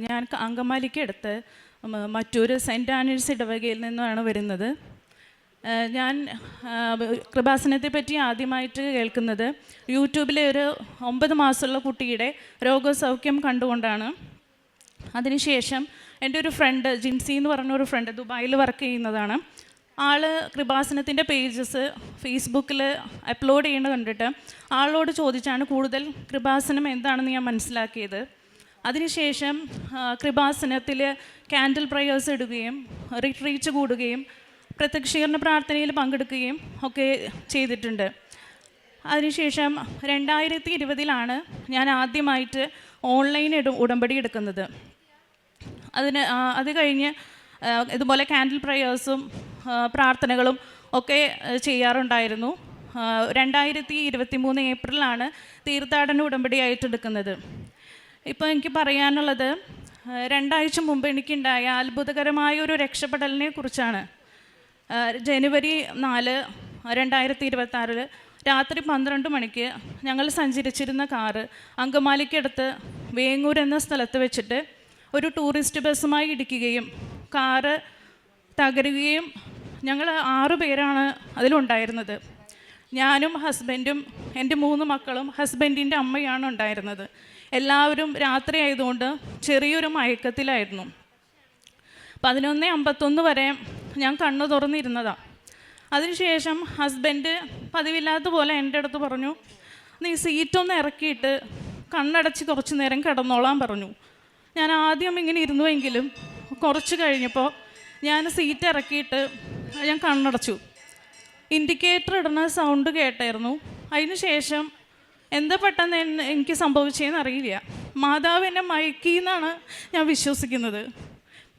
ഞാൻ അങ്കമാലിക്ക് അടുത്ത് മറ്റൊരു സെൻറ്റ് ആനീസ് ഇടവകയിൽ നിന്നാണ് വരുന്നത്. ഞാൻ കൃപാസനത്തെ പറ്റി ആദ്യമായിട്ട് കേൾക്കുന്നത് യൂട്യൂബിലെ ഒരു 9 മാസമുള്ള കുട്ടിയുടെ രോഗസൗഖ്യം കണ്ടുകൊണ്ടാണ്. അതിനുശേഷം എൻ്റെ ഒരു ഫ്രണ്ട് ജിൻസി എന്ന് പറഞ്ഞൊരു ഫ്രണ്ട് ദുബായിൽ വർക്ക് ചെയ്യുന്നതാണ്. ആൾ കൃപാസനത്തിൻ്റെ പേജസ് ഫേസ്ബുക്കിൽ അപ്ലോഡ് ചെയ്യുന്നത് കണ്ടിട്ട് ആളോട് ചോദിച്ചാണ് കൂടുതൽ കൃപാസനം എന്താണെന്ന് ഞാൻ മനസ്സിലാക്കിയത്. അതിനുശേഷം കൃപാസനത്തിൽ ക്യാൻഡിൽ പ്രയേഴ്സ് ഇടുകയും റിട്രീറ്റ് കൂടുകയും പ്രത്യക്ഷീകരണ പ്രാർത്ഥനയിൽ പങ്കെടുക്കുകയും ഒക്കെ ചെയ്തിട്ടുണ്ട്. അതിനുശേഷം 2020 ഞാൻ ആദ്യമായിട്ട് ഓൺലൈൻ ഉടമ്പടി എടുക്കുന്നത്. അത് കഴിഞ്ഞ് ഇതുപോലെ ക്യാൻഡിൽ പ്രയേഴ്സും പ്രാർത്ഥനകളും ഒക്കെ ചെയ്യാറുണ്ടായിരുന്നു. 2023 ഏപ്രിലാണ് തീർത്ഥാടന ഉടമ്പടിയായിട്ട് എടുക്കുന്നത്. ഇപ്പോൾ എനിക്ക് പറയാനുള്ളത് 2 ആഴ്ച മുമ്പ് എനിക്കുണ്ടായ അത്ഭുതകരമായ ഒരു രക്ഷപ്പെടലിനെ കുറിച്ചാണ്. ജനുവരി 4, 2026 രാത്രി 12 മണിക്ക് ഞങ്ങൾ സഞ്ചരിച്ചിരുന്ന കാറ് അങ്കമാലിക്കടുത്ത് വേങ്ങൂർ എന്ന സ്ഥലത്ത് വെച്ചിട്ട് ഒരു ടൂറിസ്റ്റ് ബസ്സുമായി ഇടിക്കുകയും കാറ് തകരുകയും ഞങ്ങൾ 6 പേരാണ് അതിലുണ്ടായിരുന്നത്. ഞാനും ഹസ്ബൻഡും എൻ്റെ 3 മക്കളും ഹസ്ബൻഡിൻ്റെ അമ്മയാണ് ഉണ്ടായിരുന്നത്. എല്ലാവരും രാത്രി ആയതുകൊണ്ട് ചെറിയൊരു മയക്കത്തിലായിരുന്നു. 11:51 വരെ ഞാൻ കണ്ണു തുറന്നിരുന്നതാണ്. അതിനുശേഷം ഹസ്ബൻഡ് പതിവില്ലാത്ത പോലെ എൻ്റെ അടുത്ത് പറഞ്ഞു, നീ സീറ്റൊന്ന് ഇറക്കിയിട്ട് കണ്ണടച്ച് കുറച്ച് നേരം കിടന്നോളാൻ പറഞ്ഞു. ഞാൻ ആദ്യം ഇങ്ങനെ ഇരുന്നുവെങ്കിലും കുറച്ച് കഴിഞ്ഞപ്പോൾ ഞാൻ സീറ്റ് ഇറക്കിയിട്ട് ഞാൻ കണ്ണടച്ചു. ഇൻഡിക്കേറ്റർ ഇടുന്ന സൗണ്ട് കേട്ടായിരുന്നു. അതിന് ശേഷം എന്താ പെട്ടെന്ന് എനിക്ക് സംഭവിച്ചതെന്ന് അറിയില്ല. മാതാവ് എന്നെ മയക്കിയെന്നാണ് ഞാൻ വിശ്വസിക്കുന്നത്.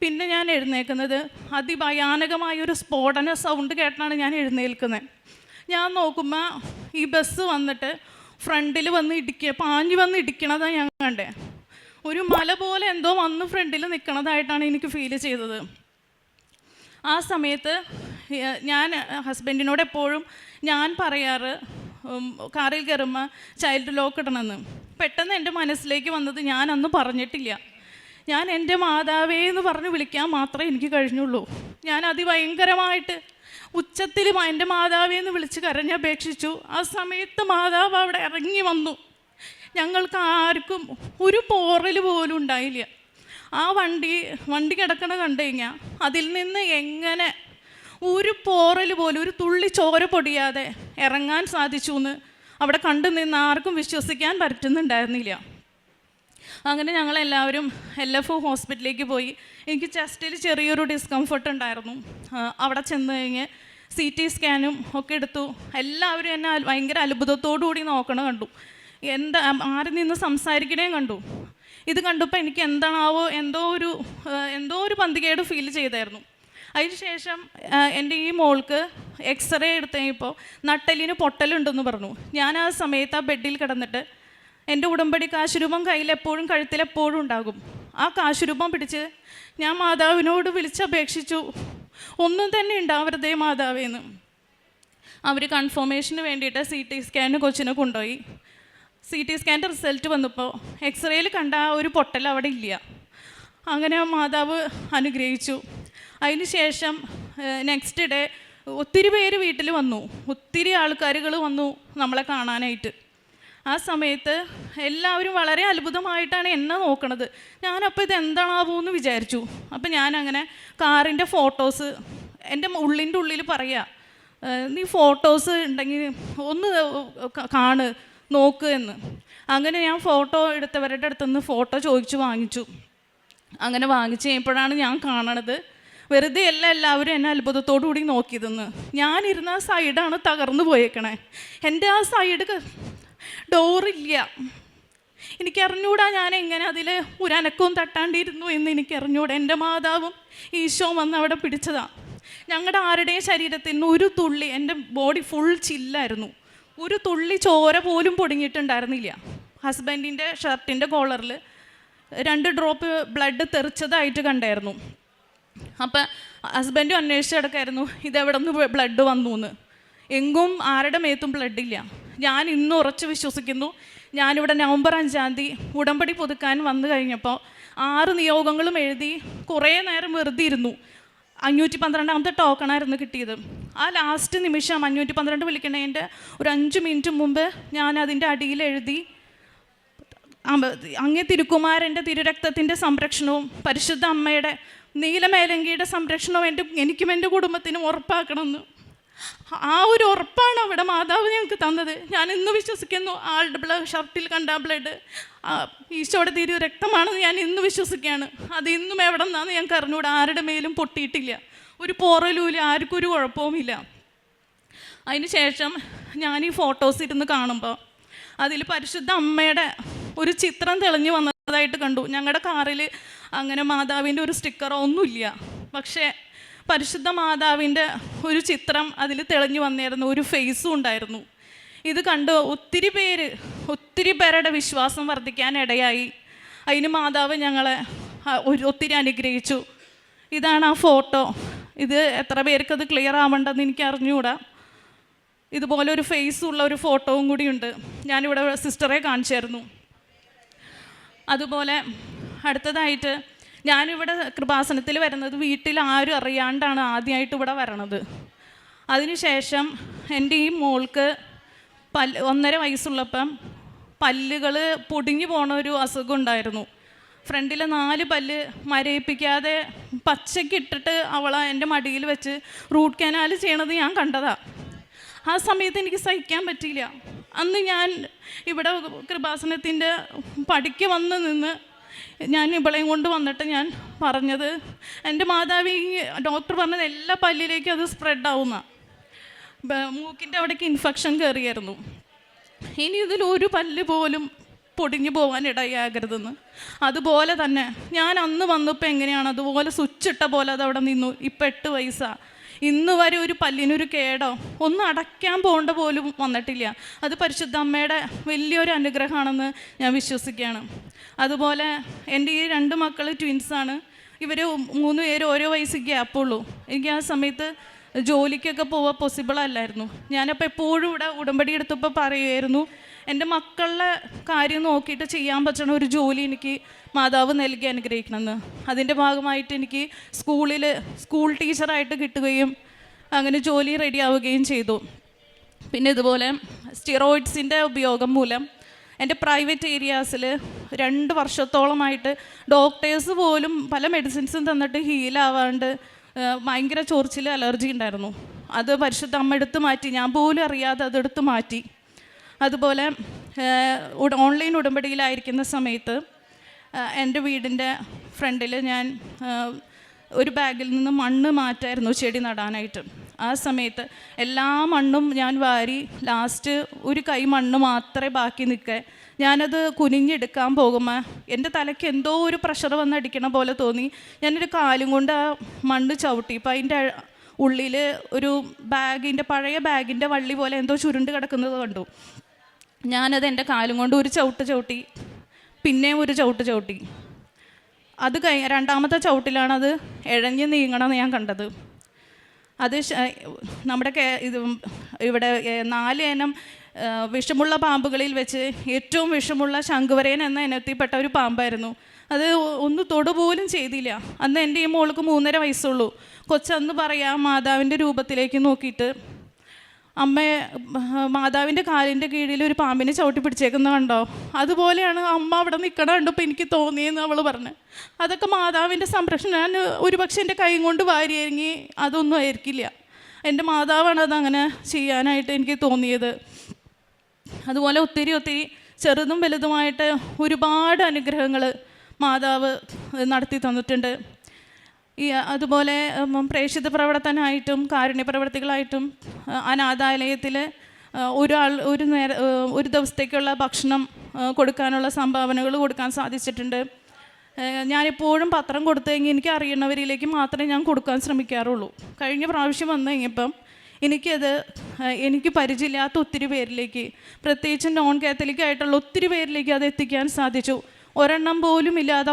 പിന്നെ ഞാൻ എഴുന്നേൽക്കുന്നത് അതിഭയാനകമായൊരു സ്ഫോടന സൗണ്ട് കേട്ടാണ് ഞാൻ എഴുന്നേൽക്കുന്നത്. ഞാൻ നോക്കുമ്പോൾ ഈ ബസ് വന്നിട്ട് ഫ്രണ്ടിൽ പാഞ്ഞു വന്ന് ഇടിക്കണതാണ് ഞാൻ കണ്ടേ. ഒരു മല പോലെ എന്തോ വന്ന് ഫ്രണ്ടിൽ നിൽക്കണതായിട്ടാണ് എനിക്ക് ഫീൽ ചെയ്തത്. ആ സമയത്ത് ഞാൻ ഹസ്ബൻഡിനോട് എപ്പോഴും ഞാൻ പറയാറ് കാറിൽ കയറുമ്പോൾ ചൈൽഡ് ലോക്ക് ഇടണമെന്ന്. പെട്ടെന്ന് എൻ്റെ മനസ്സിലേക്ക് വന്നത് ഞാൻ അന്ന് പറഞ്ഞിട്ടില്ല. ഞാൻ എൻ്റെ മാതാവേ എന്ന് പറഞ്ഞ് വിളിക്കാൻ മാത്രമേ എനിക്ക് കഴിഞ്ഞുള്ളൂ. ഞാൻ അതിഭയങ്കരമായിട്ട് ഉച്ചത്തിൽ എൻ്റെ മാതാവേ എന്ന് വിളിച്ച് കരഞ്ഞപേക്ഷിച്ചു. ആ സമയത്ത് മാതാവ് അവിടെ ഇറങ്ങി വന്നു. ഞങ്ങൾക്ക് ആർക്കും ഒരു പോറൽ പോലും ഉണ്ടായില്ല. ആ വണ്ടി കിടക്കണ കണ്ടു കഴിഞ്ഞാൽ അതിൽ നിന്ന് എങ്ങനെ ഒരു പോറൽ പോലും ഒരു തുള്ളി ചോര പൊടിയാതെ ഇറങ്ങാൻ സാധിച്ചു എന്ന് അവിടെ കണ്ടു നിന്ന് ആർക്കും വിശ്വസിക്കാൻ പറ്റുന്നുണ്ടായിരുന്നില്ല. അങ്ങനെ ഞങ്ങളെല്ലാവരും LF ഹോസ്പിറ്റലിലേക്ക് പോയി. എനിക്ക് ചെസ്റ്റിൽ ചെറിയൊരു ഡിസ്കംഫർട്ട് ഉണ്ടായിരുന്നു. അവിടെ ചെന്ന് കഴിഞ്ഞ് CT സ്കാനും ഒക്കെ എടുത്തു. എല്ലാവരും എന്നെ ഭയങ്കര അത്ഭുതത്തോടു കൂടി നോക്കണ കണ്ടു. ആരിൽ നിന്ന് സംസാരിക്കണേ കണ്ടു. ഇത് കണ്ടപ്പോൾ എനിക്ക് എന്താണാവോ എന്തോ ഒരു പന്തികേട് ഫീൽ ചെയ്തായിരുന്നു. അതിനുശേഷം എൻ്റെ ഈ മോൾക്ക് എക്സ്റേ എടുത്ത് കഴിഞ്ഞപ്പോൾ നട്ടെല്ലിന് പൊട്ടലുണ്ടെന്ന് പറഞ്ഞു. ഞാൻ ആ സമയത്ത് ആ ബെഡിൽ കിടന്നിട്ട് എൻ്റെ ഉടമ്പടി കാശുരൂപം കയ്യിലെപ്പോഴും കഴുത്തിലെപ്പോഴും ഉണ്ടാകും. ആ കാശുരൂപം പിടിച്ച് ഞാൻ മാതാവിനോട് വിളിച്ചപേക്ഷിച്ചു, ഒന്നും തന്നെ ഉണ്ടാവരുതേ മാതാവേന്ന്. അവർ കൺഫർമേഷന് വേണ്ടിയിട്ട് CT സ്കാന് കൊച്ചിനെ കൊണ്ടുപോയി. CT സ്കാൻ്റെ റിസൾട്ട് വന്നപ്പോൾ എക്സ്റേയിൽ കണ്ട ആ ഒരു പൊട്ടൽ അവിടെ ഇല്ല. അങ്ങനെ മാതാവ് അനുഗ്രഹിച്ചു. അതിന് ശേഷം നെക്സ്റ്റ് ഡേ ഒത്തിരി പേര് വീട്ടിൽ വന്നു. ഒത്തിരി ആൾക്കാരുകൾ വന്നു നമ്മളെ കാണാനായിട്ട്. ആ സമയത്ത് എല്ലാവരും വളരെ അത്ഭുതമായിട്ടാണ് എന്നെ നോക്കണത്. ഞാനപ്പോൾ ഇത് എന്താണാവൂന്ന് വിചാരിച്ചു. അപ്പം ഞാനങ്ങനെ കാറിൻ്റെ ഫോട്ടോസ് എൻ്റെ ഉള്ളിൻ്റെ ഉള്ളിൽ പറയാ, നീ ഫോട്ടോസ് ഉണ്ടെങ്കിൽ ഒന്ന് നോക്ക് എന്ന്. അങ്ങനെ ഞാൻ ഫോട്ടോ എടുത്തവരുടെ അടുത്തുനിന്ന് ഫോട്ടോ ചോദിച്ചു വാങ്ങിച്ചു. അങ്ങനെ വാങ്ങിച്ച് കഴിഞ്ഞപ്പോഴാണ് ഞാൻ കാണണത് വെറുതെ എല്ലാവരും എന്നെ അത്ഭുതത്തോടു കൂടി നോക്കിയതെന്ന്. ഞാനിരുന്ന ആ സൈഡാണ് തകർന്നു പോയേക്കണേ. എൻ്റെ ആ സൈഡ് ഡോറില്ല. എനിക്കറിഞ്ഞൂടാ ഞാൻ എങ്ങനെ അതിൽ ഒരനക്കവും തട്ടാണ്ടിരുന്നു എന്ന് എനിക്കറിഞ്ഞൂടാ. എൻ്റെ മാതാവും ഈശോ വന്ന് അവിടെ പിടിച്ചതാണ്. ഞങ്ങളുടെ ആരുടെയും ശരീരത്തിൽ നിന്ന് ഒരു തുള്ളി, എൻ്റെ ബോഡി ഫുൾ ചില്ലായിരുന്നു, ഒരു തുള്ളി ചോര പോലും പൊടിഞ്ഞിട്ടുണ്ടായിരുന്നില്ല. ഹസ്ബൻഡിൻ്റെ ഷർട്ടിൻ്റെ കോളറിൽ 2 ഡ്രോപ്പ് ബ്ലഡ് തെറിച്ചതായിട്ട് കണ്ടായിരുന്നു. അപ്പം ഹസ്ബൻഡും അന്വേഷിച്ച് കിടക്കായിരുന്നു ഇതെവിടെ നിന്ന് ബ്ലഡ് വന്നു എന്ന്. എങ്ങും ആരുടെ മേത്തും ബ്ലഡില്ല. ഞാൻ ഇന്ന് ഉറച്ച് വിശ്വസിക്കുന്നു ഞാനിവിടെ നവംബർ 5-ാം തീയതി ഉടമ്പടി പുതുക്കാൻ വന്നു കഴിഞ്ഞപ്പോൾ 6 നിയോഗങ്ങളും എഴുതി കുറേ നേരം വെറുതെ ഇരുന്നു. 512ാമത്തെ ടോക്കണായിരുന്നു കിട്ടിയത്. ആ ലാസ്റ്റ് നിമിഷം 512 വിളിക്കണതിൻ്റെ ഒരു 5 മിനിറ്റ് മുമ്പ് ഞാൻ അതിൻ്റെ അടിയിൽ എഴുതി, അങ്ങേ തിരുക്കുമാരൻ്റെ തിരുരക്തത്തിൻ്റെ സംരക്ഷണവും പരിശുദ്ധ അമ്മയുടെ നീലമേലങ്കിയുടെ സംരക്ഷണവും എനിക്കും എൻ്റെ കുടുംബത്തിനും ഉറപ്പാക്കണമെന്ന്. ആ ഒരു ഉറപ്പാണ് അവിടെ മാതാവ് ഞങ്ങൾക്ക് തന്നത്. ഞാൻ ഇന്ന് വിശ്വസിക്കുന്നു, ആളുടെ ഷർട്ടിൽ കണ്ട ബ്ലഡ് ഈശോയുടെ തിരുരക്തമാണെന്ന് ഞാൻ ഇന്ന് വിശ്വസിക്കുകയാണ്. അത് ഇന്നും എവിടെ നിന്നാന്ന് ഞങ്ങൾക്ക് അറിഞ്ഞൂടാ. ആരുടെ മേലും പൊട്ടിയിട്ടില്ല, ഒരു പോറലുമില്ല, ആർക്കും ഒരു കുഴപ്പവുമില്ല. അതിന് ശേഷം ഞാൻ ഈ ഫോട്ടോസ് ഇരുന്ന് കാണുമ്പോൾ അതിൽ പരിശുദ്ധ അമ്മയുടെ ഒരു ചിത്രം തെളിഞ്ഞു വന്നതായിട്ട് കണ്ടു. ഞങ്ങളുടെ കാറിൽ അങ്ങനെ മാതാവിൻ്റെ ഒരു സ്റ്റിക്കറോ ഒന്നുമില്ല, പക്ഷേ പരിശുദ്ധ മാതാവിൻ്റെ ഒരു ചിത്രം അതിൽ തെളിഞ്ഞു വന്നിരുന്നു, ഒരു ഫേസും ഉണ്ടായിരുന്നു. ഇത് കണ്ട് ഒത്തിരി പേരുടെ വിശ്വാസം വർദ്ധിക്കാൻ ഇടയായി. അതിന് മാതാവ് ഞങ്ങളെ ഒത്തിരി അനുഗ്രഹിച്ചു. ഇതാണ് ആ ഫോട്ടോ. ഇത് എത്ര പേർക്കത് ക്ലിയർ ആവേണ്ടെന്ന് എനിക്ക് അറിഞ്ഞുകൂടാ. ഇതുപോലെ ഒരു ഫേസുള്ള ഒരു ഫോട്ടോവും കൂടിയുണ്ട്. ഞാനിവിടെ സിസ്റ്ററെ കാണിച്ചായിരുന്നു. അതുപോലെ അടുത്തതായിട്ട് ഞാനിവിടെ കൃപാസനത്തിൽ വരുന്നത് വീട്ടിൽ ആരും അറിയാണ്ടാണ് ആദ്യമായിട്ട് ഇവിടെ വരണത്. അതിനുശേഷം എൻ്റെ ഈ മോൾക്ക് 1.5 വയസ്സുള്ളപ്പം പല്ലുകൾ പൊടിഞ്ഞു പോണ ഒരു അസുഖം ഉണ്ടായിരുന്നു. ഫ്രണ്ടിൽ 4 പല്ല് മരയിപ്പിക്കാതെ പച്ചക്കിട്ടിട്ട് അവളെ എൻ്റെ മടിയിൽ വെച്ച് റൂട്ട് കനാൽ ചെയ്യണത് ഞാൻ കണ്ടതാണ്. ആ സമയത്ത് എനിക്ക് സഹിക്കാൻ പറ്റിയില്ല. അന്ന് ഞാൻ ഇവിടെ കൃപാസനത്തിൻ്റെ പടിക്ക് വന്ന് നിന്ന് ഞാൻ ഇവളെയും കൊണ്ട് വന്നിട്ട് ഞാൻ പറഞ്ഞത്, എൻ്റെ മാതാവ് ഡോക്ടർ പറഞ്ഞത് എല്ലാ പല്ലിലേക്കും അത് സ്പ്രെഡാവുന്ന, മൂക്കിൻ്റെ അവിടേക്ക് ഇൻഫെക്ഷൻ കയറിയായിരുന്നു. ഇനി ഇതിലൊരു പല്ല് പോലും പൊടിഞ്ഞു പോകാൻ ഇടയാകരുതെന്ന്. അതുപോലെ തന്നെ ഞാൻ അന്ന് വന്നപ്പോൾ എങ്ങനെയാണ് അതുപോലെ സ്വിച്ചിട്ട പോലെ അതവിടെ നിന്നു. ഇപ്പം 8 വയസ്സാണ്. ഇന്ന് വരെ ഒരു പല്ലിനൊരു കേടോ ഒന്നും അടയ്ക്കാൻ പോകേണ്ട പോലും വന്നിട്ടില്ല. അത് പരിശുദ്ധ അമ്മയുടെ വലിയൊരു അനുഗ്രഹമാണെന്ന് ഞാൻ വിശ്വസിക്കുകയാണ്. അതുപോലെ എൻ്റെ ഈ 2 മക്കൾ ട്വിൻസാണ്. ഇവർ 3 പേര് ഓരോ വയസ്സ് ഗ്യാപ്പുള്ളൂ. എനിക്ക് ആ സമയത്ത് ജോലിക്കൊക്കെ പോവാൻ പോസിബിൾ അല്ലായിരുന്നു. ഞാനപ്പോൾ എപ്പോഴും ഇവിടെ ഉടമ്പടി എടുത്തപ്പോൾ പറയുമായിരുന്നു, എൻ്റെ മക്കളുടെ കാര്യം നോക്കിയിട്ട് ചെയ്യാൻ പറ്റുന്ന ഒരു ജോലി എനിക്ക് മാതാവ് നൽകി അനുഗ്രഹിക്കണമെന്ന്. അതിൻ്റെ ഭാഗമായിട്ട് എനിക്ക് സ്കൂൾ ടീച്ചറായിട്ട് കിട്ടുകയും അങ്ങനെ ജോലി റെഡിയാവുകയും ചെയ്തു. പിന്നെ ഇതുപോലെ സ്റ്റിറോയിഡ്സിൻ്റെ ഉപയോഗം മൂലം എൻ്റെ പ്രൈവറ്റ് ഏരിയാസിൽ 2 വർഷത്തോളമായിട്ട് ഡോക്ടേഴ്സ് പോലും പല മെഡിസിൻസും തന്നിട്ട് ഹീലാവാണ്ട് ഭയങ്കര ചൊറിച്ചിൽ അലർജി ഉണ്ടായിരുന്നു. അത് പരിശുദ്ധ അമ്മ എടുത്ത് മാറ്റി, ഞാൻ പോലും അറിയാതെ അതെടുത്ത് മാറ്റി. അതുപോലെ ഓൺലൈൻ ഉടമ്പടിയിലായിരിക്കുന്ന സമയത്ത് എൻ്റെ വീടിൻ്റെ ഫ്രണ്ടിൽ ഞാൻ ഒരു ബാഗിൽ നിന്ന് മണ്ണ് മാറ്റായിരുന്നു ചെടി നടാനായിട്ട്. ആ സമയത്ത് എല്ലാ മണ്ണും ഞാൻ വാരി ലാസ്റ്റ് ഒരു കൈ മണ്ണ് മാത്രമേ ബാക്കി നിൽക്കേ. ഞാനത് കുനിഞ്ഞെടുക്കാൻ പോകുമ്പോൾ എൻ്റെ തലയ്ക്ക് എന്തോ ഒരു പ്രഷർ വന്നടിക്കണ പോലെ തോന്നി. ഞാനൊരു കാലും കൊണ്ട് ആ മണ്ണ് ചവിട്ടി. ഇപ്പം അതിൻ്റെ ഉള്ളിൽ ഒരു പഴയ ബാഗിൻ്റെ വള്ളി പോലെ എന്തോ ചുരുണ്ട് കിടക്കുന്നത് കണ്ടു. ഞാനത് എൻ്റെ കാലും കൊണ്ട് ഒരു ചവിട്ടി, പിന്നെയും ഒരു ചവിട്ടി. അത് രണ്ടാമത്തെ ചവിട്ടിലാണത് ഇഴഞ്ഞ് നീങ്ങണമെന്ന് ഞാൻ കണ്ടത്. അത് നമ്മുടെ ഇവിടെ 4 ഇനം വിഷമുള്ള പാമ്പുകളിൽ വെച്ച് ഏറ്റവും വിഷമുള്ള ശംഖുവരയൻ എന്ന ഇനത്തിൽപ്പെട്ട ഒരു പാമ്പായിരുന്നു. അത് ഒന്ന് തൊടുപോലും ചെയ്തില്ല. അന്ന് എൻ്റെ ഈ മോൾക്ക് 3.5 വയസ്സുള്ളൂ. കൊച്ചന്ന് പറയാം, മാതാവിൻ്റെ രൂപത്തിലേക്ക് നോക്കിയിട്ട്, അമ്മയെ മാതാവിൻ്റെ കാലിൻ്റെ കീഴിൽ ഒരു പാമ്പിനെ ചവിട്ടി പിടിച്ചേക്കുന്നത് കണ്ടോ, അതുപോലെയാണ് അമ്മ അവിടെ നിൽക്കണ കണ്ടപ്പോൾ എനിക്ക് തോന്നിയെന്ന് അവൾ പറഞ്ഞു. അതൊക്കെ മാതാവിൻ്റെ സംരക്ഷണം. ഞാൻ ഒരുപക്ഷെ എൻ്റെ കൈ കൊണ്ട് വാരിയെങ്കിൽ അതൊന്നും ആയിരിക്കില്ല. എൻ്റെ മാതാവാണ് അതങ്ങനെ ചെയ്യാനായിട്ട് എനിക്ക് തോന്നിയത്. അതുപോലെ ഒത്തിരി ചെറുതും വലുതുമായിട്ട് ഒരുപാട് അനുഗ്രഹങ്ങൾ മാതാവ് നടത്തി തന്നിട്ടുണ്ട്. അതുപോലെ പ്രേക്ഷിത പ്രവർത്തനമായിട്ടും കാരുണ്യ പ്രവർത്തികളായിട്ടും അനാഥാലയത്തിൽ ഒരു ദിവസത്തേക്കുള്ള ഭക്ഷണം കൊടുക്കാനുള്ള സംഭാവനകൾ കൊടുക്കാൻ സാധിച്ചിട്ടുണ്ട്. ഞാനെപ്പോഴും പത്രം കൊടുത്തു കഴിഞ്ഞാൽ എനിക്ക് അറിയുന്നവരിലേക്ക് മാത്രമേ ഞാൻ കൊടുക്കാൻ ശ്രമിക്കാറുള്ളൂ. കഴിഞ്ഞ പ്രാവശ്യം വന്നു കഴിഞ്ഞപ്പം എനിക്ക് പരിചയമില്ലാത്ത ഒത്തിരി പേരിലേക്ക്, പ്രത്യേകിച്ച് നോൺ കാത്തലിക് ആയിട്ടുള്ള ഒത്തിരി പേരിലേക്ക് അത് എത്തിക്കാൻ സാധിച്ചു. ഒരെണ്ണം പോലും ഇല്ലാതെ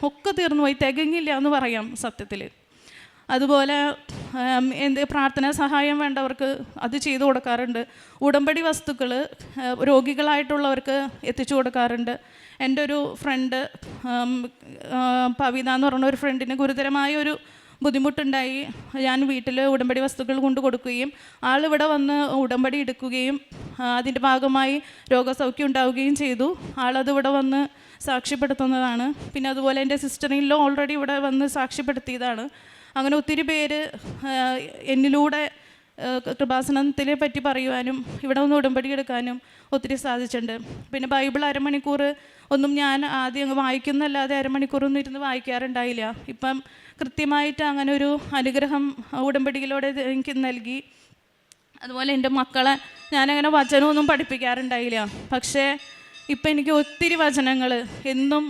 ഒക്കെ തീർന്നു പോയി, തികഞ്ഞില്ല എന്ന് പറയാം സത്യത്തിൽ. അതുപോലെ എന്ത് പ്രാർത്ഥനാ സഹായം വേണ്ടവർക്ക് അത് ചെയ്തു കൊടുക്കാറുണ്ട്. ഉടമ്പടി വസ്തുക്കൾ രോഗികളായിട്ടുള്ളവർക്ക് എത്തിച്ചു കൊടുക്കാറുണ്ട്. എൻ്റെ ഒരു ഫ്രണ്ട് പവിത എന്ന് പറഞ്ഞ ഒരു ഫ്രണ്ടിന് ഗുരുതരമായ ഒരു ബുദ്ധിമുട്ടുണ്ടായി. ഞാൻ വീട്ടിൽ ഉടമ്പടി വസ്തുക്കൾ കൊണ്ട് കൊടുക്കുകയും ആളിവിടെ വന്ന് ഉടമ്പടി എടുക്കുകയും അതിൻ്റെ ഭാഗമായി രോഗസൗഖ്യം ഉണ്ടാവുകയും ചെയ്തു. ആളത് ഇവിടെ വന്ന് സാക്ഷ്യപ്പെടുത്തുന്നതാണ്. പിന്നെ അതുപോലെ എൻ്റെ സിസ്റ്ററിലോ ഓൾറെഡി ഇവിടെ വന്ന് സാക്ഷ്യപ്പെടുത്തിയതാണ്. അങ്ങനെ ഒത്തിരി പേര് എന്നിലൂടെ കൃപാസനത്തിനെ പറ്റി പറയുവാനും ഇവിടെ ഒന്ന് ഉടമ്പടി എടുക്കാനും ഒത്തിരി സാധിച്ചിട്ടുണ്ട്. പിന്നെ ബൈബിൾ അരമണിക്കൂർ ഒന്നും ഞാൻ ആദ്യം വായിക്കുന്നല്ലാതെ അരമണിക്കൂറൊന്നും ഇരുന്ന് വായിക്കാറുണ്ടായില്ല. ഇപ്പം കൃത്യമായിട്ട് അങ്ങനെ ഒരു അനുഗ്രഹം ഉടമ്പടിയിലൂടെ എനിക്ക് നൽകി. അതുപോലെ എൻ്റെ മക്കളെ ഞാനങ്ങനെ വചനമൊന്നും പഠിപ്പിക്കാറുണ്ടായില്ല. പക്ഷേ ഇപ്പം എനിക്ക് ഒത്തിരി വചനങ്ങൾ എന്നും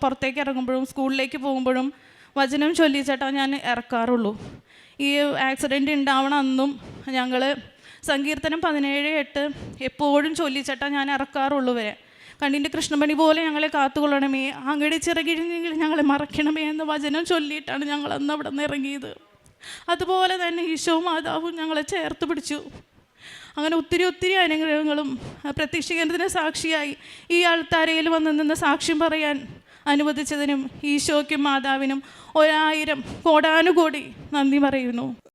പുറത്തേക്ക് ഇറങ്ങുമ്പോഴും സ്കൂളിലേക്ക് പോകുമ്പോഴും വചനം ചൊല്ലിച്ചേട്ടാ ഞാൻ ഇറക്കാറുള്ളൂ. ഈ ആക്സിഡൻറ്റ് ഉണ്ടാവണ അന്നും ഞങ്ങൾ സങ്കീർത്തനം 17:8 എപ്പോഴും ചൊല്ലിച്ചേട്ടാ ഞാൻ ഇറക്കാറുള്ളൂ വരെ. കണ്ണിൻ്റെ കൃഷ്ണമണി പോലെ ഞങ്ങളെ കാത്തുകൊള്ളണമേ, അങ്ങയുടെ ചിറകിഴിഞ്ഞെങ്കിൽ ഞങ്ങളെ മറക്കണമേ എന്ന വചനം ചൊല്ലിയിട്ടാണ് ഞങ്ങൾ അന്ന് അവിടെ നിന്ന് ഇറങ്ങിയത്. അതുപോലെ തന്നെ ഈശോ മാതാവും ഞങ്ങളെ ചേർത്ത് പിടിച്ചു. അങ്ങനെ ഒത്തിരി അനുഗ്രഹങ്ങളും പ്രത്യക്ഷീകരണത്തിന് സാക്ഷിയായി ഈ ആൾത്താരയിൽ വന്ന് നിന്ന് സാക്ഷ്യം പറയാൻ അനുവദിച്ചതിനും ഈശോയ്ക്കും മാതാവിനും 1000 കോടാനുകോടി നന്ദി പറയുന്നു.